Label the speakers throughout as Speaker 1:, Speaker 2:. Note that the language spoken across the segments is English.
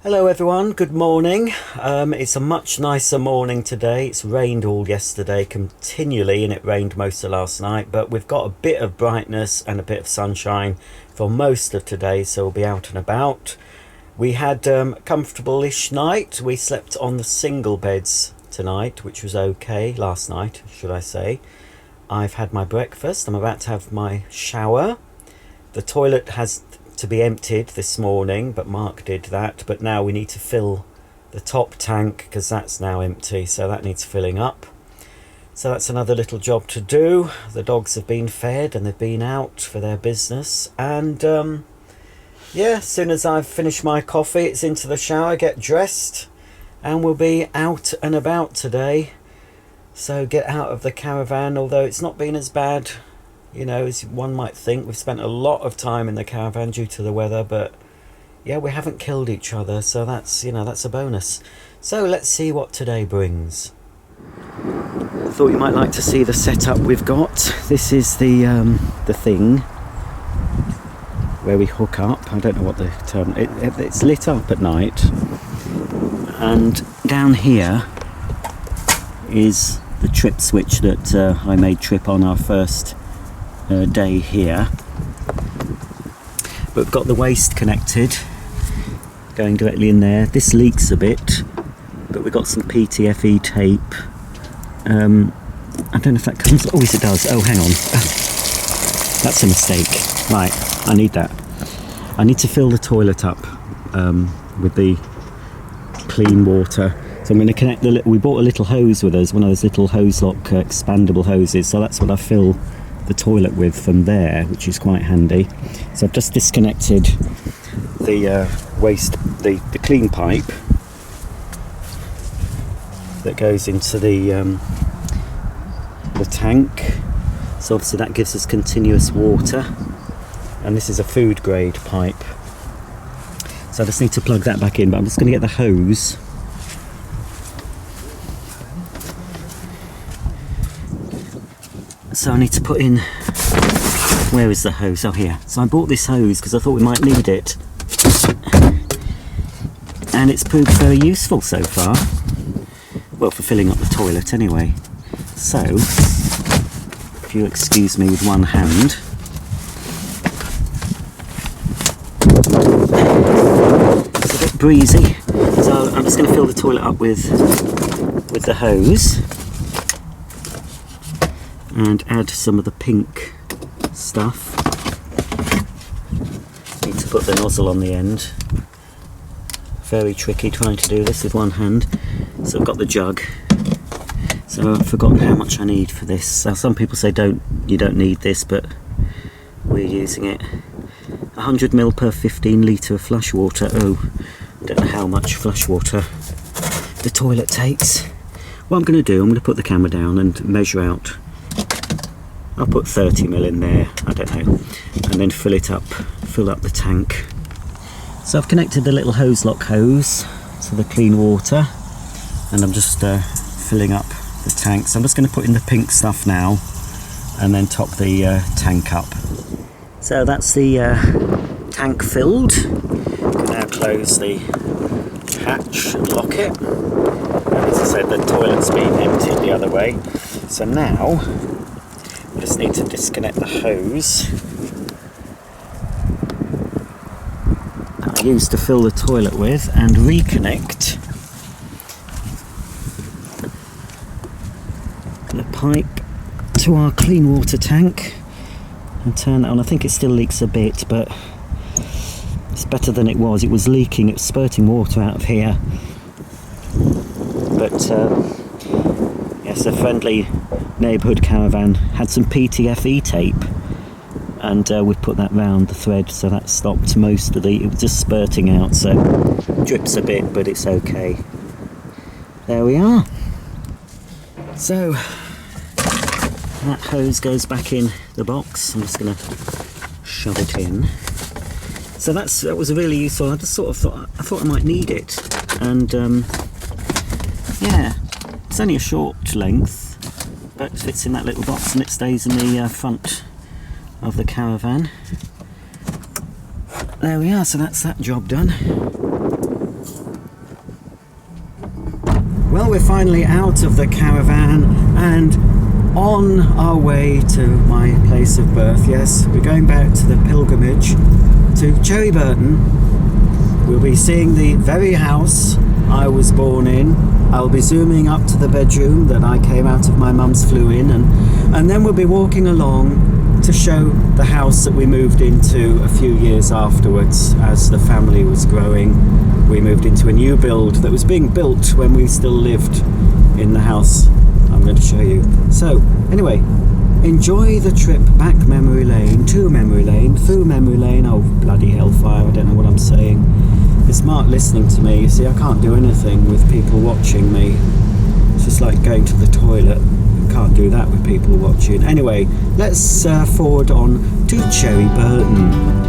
Speaker 1: Hello everyone, good morning. It's a much nicer morning today. It's rained all yesterday continually and it rained most of last night, but we've got a bit of brightness and a bit of sunshine for most of today, so we'll be out and about. We had a comfortable-ish night. We slept on the single beds tonight, which was okay, last night should I say. I've had my breakfast, I'm about to have my shower. The toilet has to be emptied this morning, but Mark did that, but now we need to fill the top tank because that's now empty, so that needs filling up. So that's another little job to do. The dogs have been fed and they've been out for their business, and yeah, as soon as I've finished my coffee, it's into the shower, get dressed, and we'll be out and about today. So get out of the caravan, although it's not been as bad, you know, as one might think. We've spent a lot of time in the caravan due to the weather, but yeah, we haven't killed each other, so that's, you know, that's a bonus. So let's see what today brings. I thought you might like to see the setup we've got. This is the thing where we hook up. I don't know what the term. It's lit up at night, and down here is the trip switch that I made trip on our first day here. But we've got the waste connected going directly in there. This leaks a bit, but we've got some PTFE tape. I don't know if that comes. Oh yes, it does. Oh, hang on. That's a mistake. Right, I need that. I need to fill the toilet up with the clean water. So I'm going to connect the we bought a little hose with us, one of those little hose lock expandable hoses, so that's what I fill the toilet with from there, which is quite handy. So I've just disconnected the waste, the clean pipe that goes into the tank. So obviously that gives us continuous water, and this is a food grade pipe. So I just need to plug that back in, but I'm just going to get the hose. So I need to put in, where is the hose? Oh, here. So I bought this hose because I thought we might need it, and it's proved very useful so far. Well, for filling up the toilet anyway. So, if you'll excuse me with one hand. It's a bit breezy, so I'm just going to fill the toilet up with the hose and add some of the pink stuff. Need to put the nozzle on the end. Very tricky trying to do this with one hand. So I've got the jug. So I've forgotten how much I need for this. So some people say you don't need this, but we're using it. 100 ml per 15 litre of flush water. Oh, I don't know how much flush water the toilet takes. What I'm going to do, I'm going to put the camera down and measure out. I'll put 30 ml in there, I don't know, and then fill up the tank. So I've connected the little hose lock hose to the clean water, and I'm just filling up the tank. So I'm just going to put in the pink stuff now and then top the tank up. So that's the tank filled. Now close the hatch and lock it. And as I said, the toilet's been emptied the other way. So now I just need to disconnect the hose that I used to fill the toilet with and reconnect the pipe to our clean water tank and turn that on. I think it still leaks a bit, but it's better than it was. It was leaking, it was spurting water out of here. But yes, a friendly neighbourhood caravan had some PTFE tape, and we've put that round the thread, so that stopped most of it was just spurting out, so drips a bit, but it's okay. There we are. So that hose goes back in the box. I'm just going to shove it in. So that was really useful. I just sort of thought I might need it, and yeah, it's only a short length, but it fits in that little box and it stays in the front of the caravan. There we are, so that's that job done. Well, we're finally out of the caravan and on our way to my place of birth. Yes, we're going back to the pilgrimage to Cherry Burton. We'll be seeing the very house I was born in. I'll be zooming up to the bedroom that I came out of my mum's flue in, and then we'll be walking along to show the house that we moved into a few years afterwards. As the family was growing, we moved into a new build that was being built when we still lived in the house I'm going to show you. So anyway, enjoy the trip back memory lane, to memory lane, through memory lane. Oh bloody hellfire, I don't know what I'm saying. It's Mark listening to me. You see, I can't do anything with people watching me. It's just like going to the toilet. I can't do that with people watching. Anyway, let's forward on to Cherry Burton.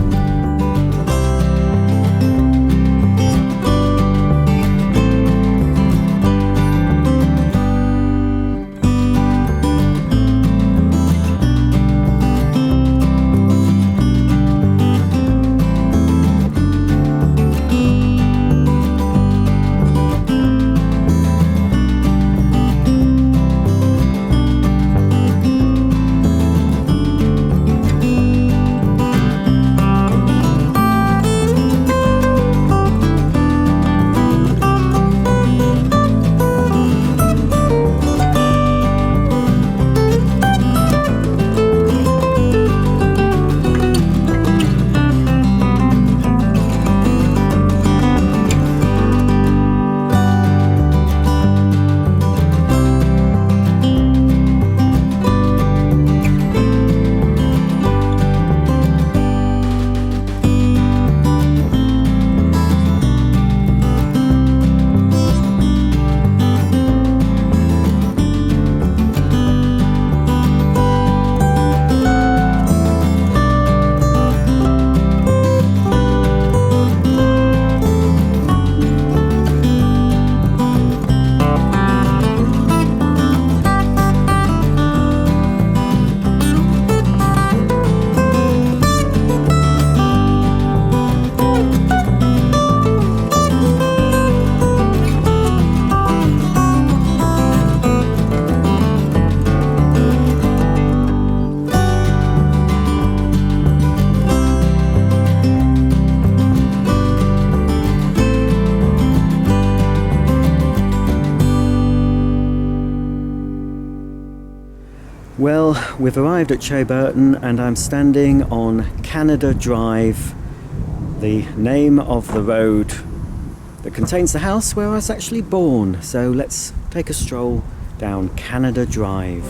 Speaker 1: Well, we've arrived at Cherry Burton and I'm standing on Canada Drive, the name of the road that contains the house where I was actually born. So let's take a stroll down Canada Drive.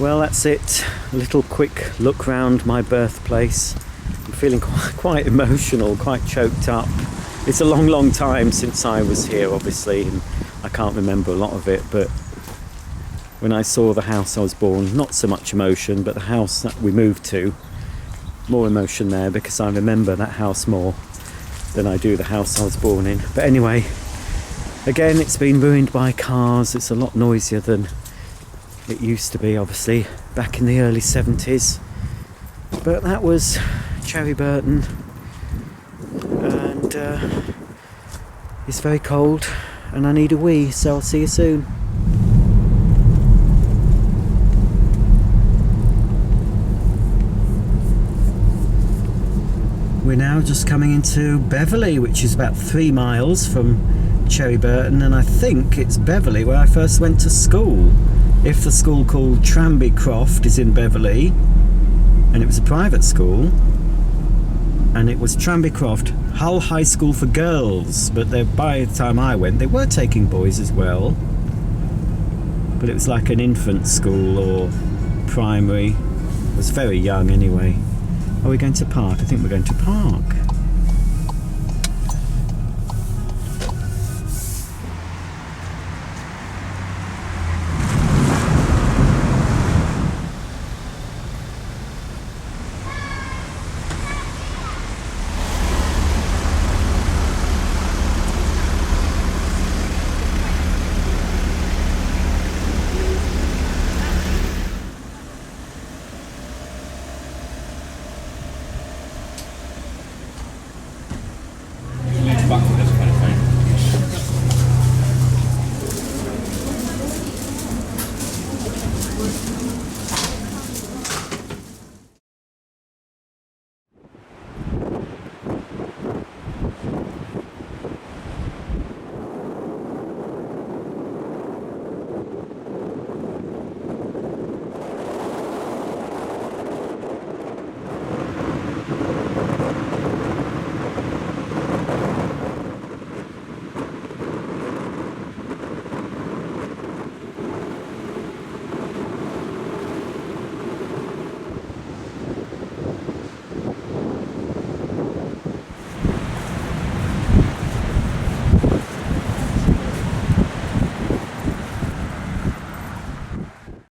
Speaker 1: Well, that's it. A little quick look round my birthplace. I'm feeling quite emotional, quite choked up. It's a long time since I was here, obviously, and I can't remember a lot of it, but when I saw the house I was born, not so much emotion, but the house that we moved to, more emotion there, because I remember that house more than I do the house I was born in. But anyway, again, it's been ruined by cars. It's a lot noisier than it used to be, obviously, back in the early 70s. But that was Cherry Burton, and it's very cold and I need a wee, so I'll see you soon. We're now just coming into Beverley, which is about 3 miles from Cherry Burton, and I think it's Beverley where I first went to school. If the school called Tranby Croft is in Beverley, and it was a private school, and it was Tranby Croft, Hull High School for girls, but by the time I went, they were taking boys as well. But it was like an infant school or primary. It was very young anyway. Are we going to park? I think we're going to park.